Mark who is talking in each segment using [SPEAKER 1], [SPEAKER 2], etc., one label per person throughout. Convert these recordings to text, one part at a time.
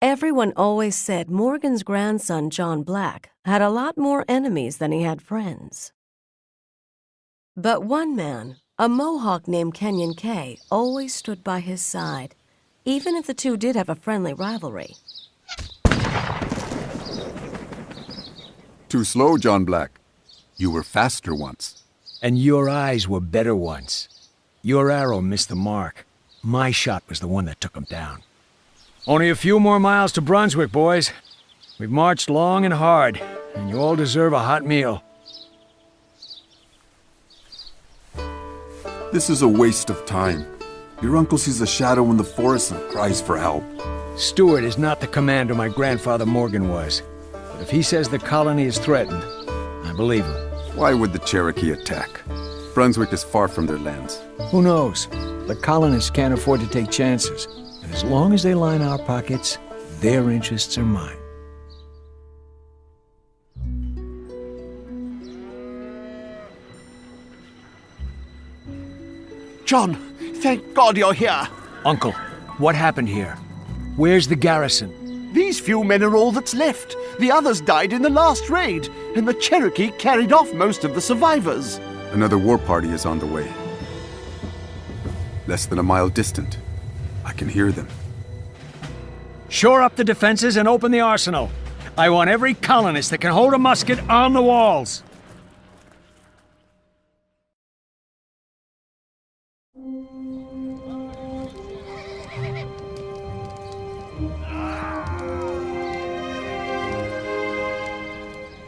[SPEAKER 1] Everyone always said Morgan's grandson, John Black, had a lot more enemies than he had friends. But one man, a Mohawk named Kenyon K, always stood by his side, even if the two did have a friendly rivalry.
[SPEAKER 2] Too slow, John Black. You were faster once.
[SPEAKER 3] And your eyes were better once. Your arrow missed the mark. My shot was the one that took him down. Only a few more miles to Brunswick, boys. We've marched long and hard, and you all deserve a hot meal.
[SPEAKER 2] This is a waste of time. Your uncle sees a shadow in the forest and cries for help.
[SPEAKER 3] Stuart is not the commander my grandfather Morgan was. But if he says the colony is threatened, I believe him.
[SPEAKER 2] Why would the Cherokee attack? Brunswick is far from their lands.
[SPEAKER 3] Who knows? The colonists can't afford to take chances. And as long as they line our pockets, their interests are mine.
[SPEAKER 4] John, thank God you're here.
[SPEAKER 3] Uncle, what happened here? Where's the garrison?
[SPEAKER 4] These few men are all that's left. The others died in the last raid, and the Cherokee carried off most of the survivors.
[SPEAKER 2] Another war party is on the way. Less than a mile distant. I can hear them.
[SPEAKER 3] Shore up the defenses and open the arsenal. I want every colonist that can hold a musket on the walls.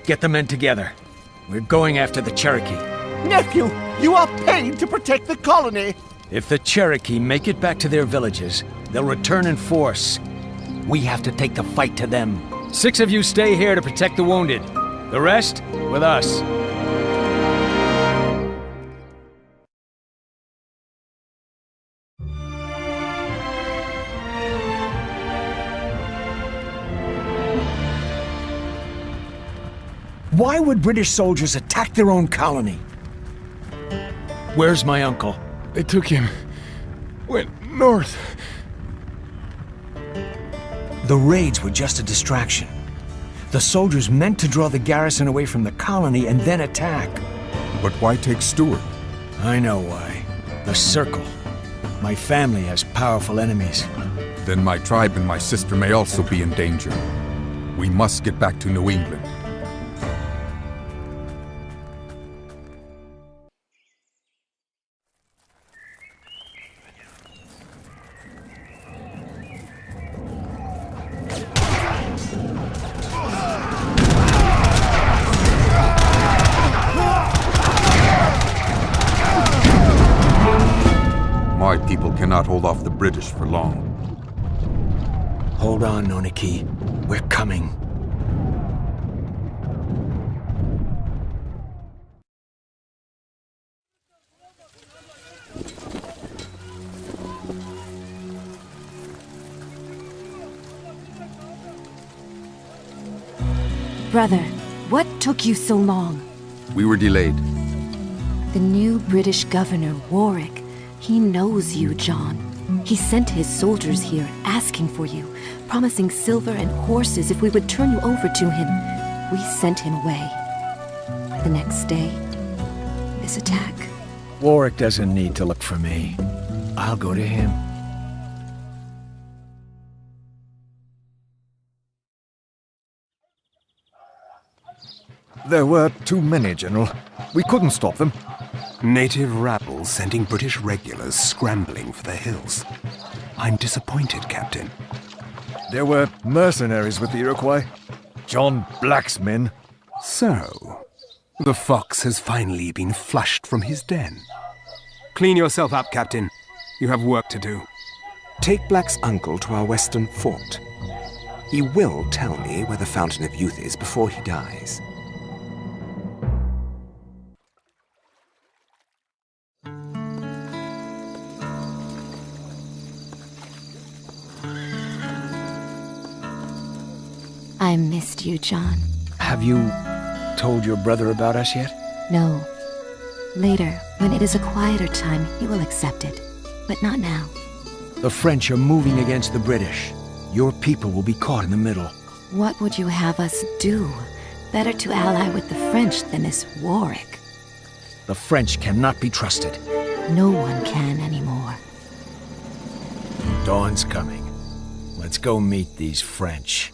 [SPEAKER 3] Get the men together. We're going after the Cherokee.
[SPEAKER 4] Nephew, you are paid to protect the colony.
[SPEAKER 3] If the Cherokee make it back to their villages, they'll return in force. We have to take the fight to them. 6 of you stay here to protect the wounded. The rest, with us. Why would British soldiers attack their own colony? Where's my uncle?
[SPEAKER 5] They took him. Went north.
[SPEAKER 3] The raids were just a distraction. The soldiers meant to draw the garrison away from the colony and then attack.
[SPEAKER 2] But why take Stuart?
[SPEAKER 3] I know why. The Circle. My family has powerful enemies.
[SPEAKER 2] Then my tribe and my sister may also be in danger. We must get back to New England. My people cannot hold off the British for long.
[SPEAKER 3] Hold on, Noniki. We're coming.
[SPEAKER 6] Brother, what took you so long?
[SPEAKER 2] We were delayed.
[SPEAKER 6] The new British governor, Warwick, he knows you, John. He sent his soldiers here asking for you, promising silver and horses if we would turn you over to him. We sent him away. The next day, this attack.
[SPEAKER 3] Warwick doesn't need to look for me. I'll go to him.
[SPEAKER 5] There were too many, General. We couldn't stop them.
[SPEAKER 7] Native rabble sending British regulars scrambling for the hills. I'm disappointed, Captain.
[SPEAKER 5] There were mercenaries with the Iroquois. John Black's men.
[SPEAKER 7] So, the fox has finally been flushed from his den. Clean yourself up, Captain. You have work to do. Take Black's uncle to our western fort. He will tell me where the Fountain of Youth is before he dies.
[SPEAKER 6] I missed you, John.
[SPEAKER 3] Have you told your brother about us yet?
[SPEAKER 6] No. Later, when it is a quieter time, he will accept it. But not now.
[SPEAKER 3] The French are moving against the British. Your people will be caught in the middle.
[SPEAKER 6] What would you have us do? Better to ally with the French than this Warwick.
[SPEAKER 3] The French cannot be trusted.
[SPEAKER 6] No one can anymore.
[SPEAKER 3] Dawn's coming. Let's go meet these French.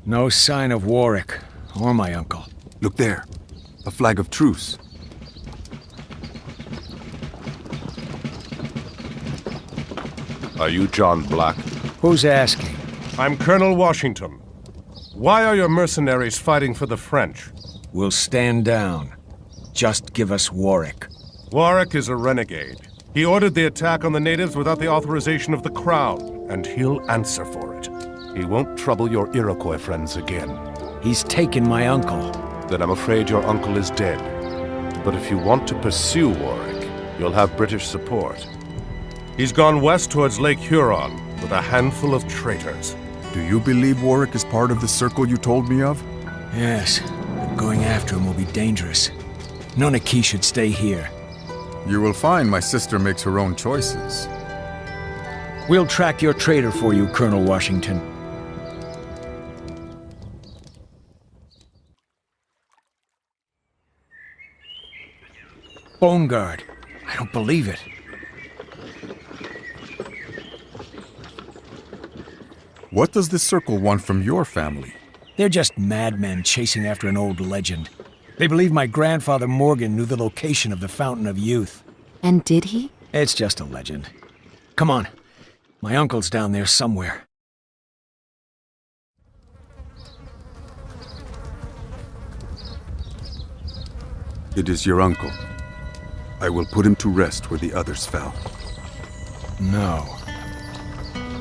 [SPEAKER 3] No sign of Warwick, or my uncle.
[SPEAKER 2] Look there. A flag of truce.
[SPEAKER 8] Are you John Black?
[SPEAKER 3] Who's asking?
[SPEAKER 8] I'm Colonel Washington. Why are your mercenaries fighting for the French?
[SPEAKER 3] We'll stand down. Just give us Warwick.
[SPEAKER 8] Warwick is a renegade. He ordered the attack on the natives without the authorization of the Crown, and he'll answer for it. He won't trouble your Iroquois friends again.
[SPEAKER 3] He's taken my uncle.
[SPEAKER 8] Then I'm afraid your uncle is dead. But if you want to pursue Warwick, you'll have British support. He's gone west towards Lake Huron with a handful of traitors.
[SPEAKER 2] Do you believe Warwick is part of the circle you told me of?
[SPEAKER 3] Yes, but going after him will be dangerous. Nonaki should stay here.
[SPEAKER 2] You will find my sister makes her own choices.
[SPEAKER 3] We'll track your traitor for you, Colonel Washington. Bone Guard. I don't believe it.
[SPEAKER 2] What does the circle want from your family?
[SPEAKER 3] They're just madmen chasing after an old legend. They believe my grandfather Morgan knew the location of the Fountain of Youth.
[SPEAKER 6] And did he?
[SPEAKER 3] It's just a legend. Come on. My uncle's down there somewhere.
[SPEAKER 2] It is your uncle. I will put him to rest where the others fell.
[SPEAKER 3] No.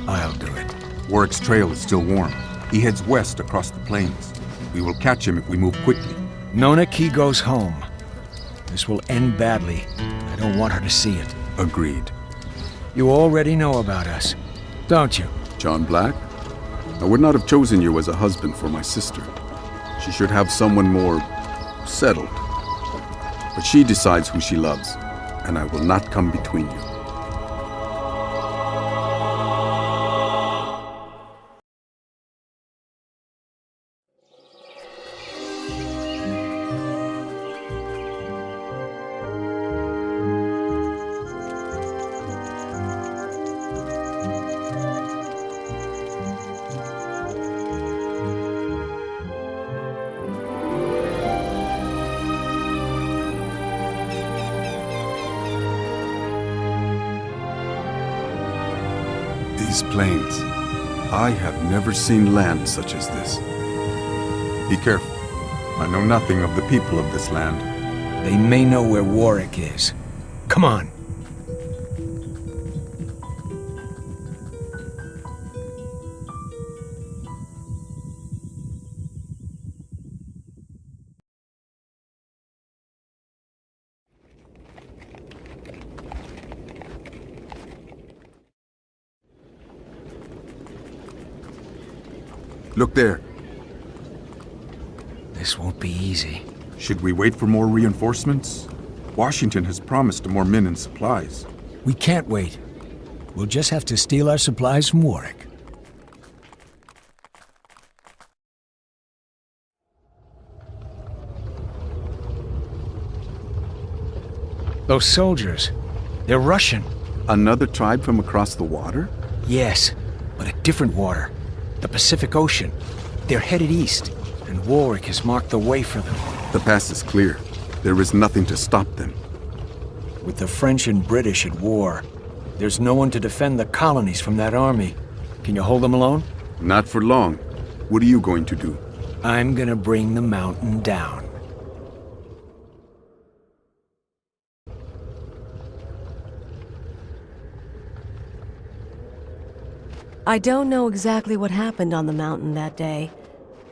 [SPEAKER 3] I'll do it.
[SPEAKER 2] Warwick's trail is still warm. He heads west across the plains. We will catch him if we move quickly.
[SPEAKER 3] Nonaki goes home. This will end badly. I don't want her to see it.
[SPEAKER 2] Agreed.
[SPEAKER 3] You already know about us, don't you?
[SPEAKER 2] John Black? I would not have chosen you as a husband for my sister. She should have someone more settled. But she decides who she loves, and I will not come between you. These plains. I have never seen land such as this. Be careful. I know nothing of the people of this land.
[SPEAKER 3] They may know where Warwick is. Come on.
[SPEAKER 2] Look there.
[SPEAKER 3] This won't be easy.
[SPEAKER 2] Should we wait for more reinforcements? Washington has promised more men and supplies.
[SPEAKER 3] We can't wait. We'll just have to steal our supplies from Warwick. Those soldiers, they're Russian.
[SPEAKER 2] Another tribe from across the water?
[SPEAKER 3] Yes, but a different water. The Pacific Ocean. They're headed east, and Warwick has marked the way for them.
[SPEAKER 2] The pass is clear. There is nothing to stop them.
[SPEAKER 3] With the French and British at war, there's no one to defend the colonies from that army. Can you hold them alone?
[SPEAKER 2] Not for long. What are you going to do?
[SPEAKER 3] I'm gonna bring the mountain down.
[SPEAKER 1] I don't know exactly what happened on the mountain that day,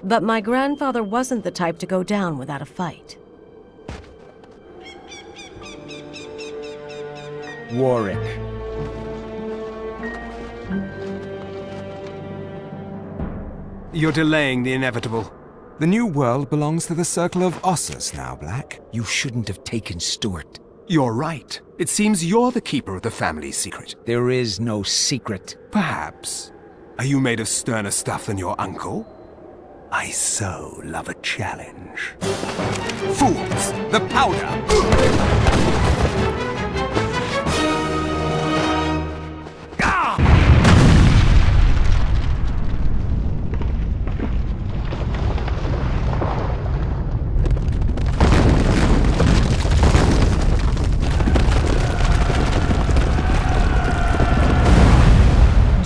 [SPEAKER 1] but my grandfather wasn't the type to go down without a fight.
[SPEAKER 3] Warwick.
[SPEAKER 7] You're delaying the inevitable.
[SPEAKER 9] The new world belongs to the Circle of Ossus now, Black.
[SPEAKER 3] You shouldn't have taken Stuart.
[SPEAKER 7] You're right. It seems you're the keeper of the family's secret.
[SPEAKER 3] There is no secret.
[SPEAKER 7] Perhaps. Are you made of sterner stuff than your uncle? I so love a challenge. Fools! The powder!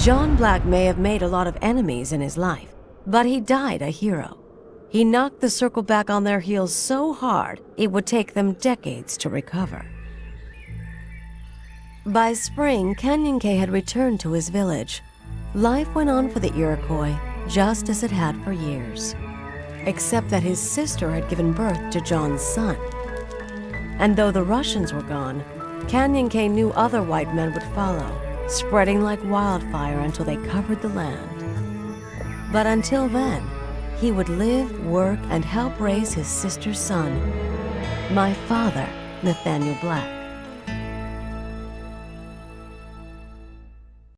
[SPEAKER 1] John Black may have made a lot of enemies in his life, but he died a hero. He knocked the Circle back on their heels so hard, it would take them decades to recover. By spring, Canyon K had returned to his village. Life went on for the Iroquois, just as it had for years. Except that his sister had given birth to John's son. And though the Russians were gone, Canyon K knew other white men would follow, spreading like wildfire until they covered the land. But until then, he would live, work, and help raise his sister's son, my father, Nathaniel Black.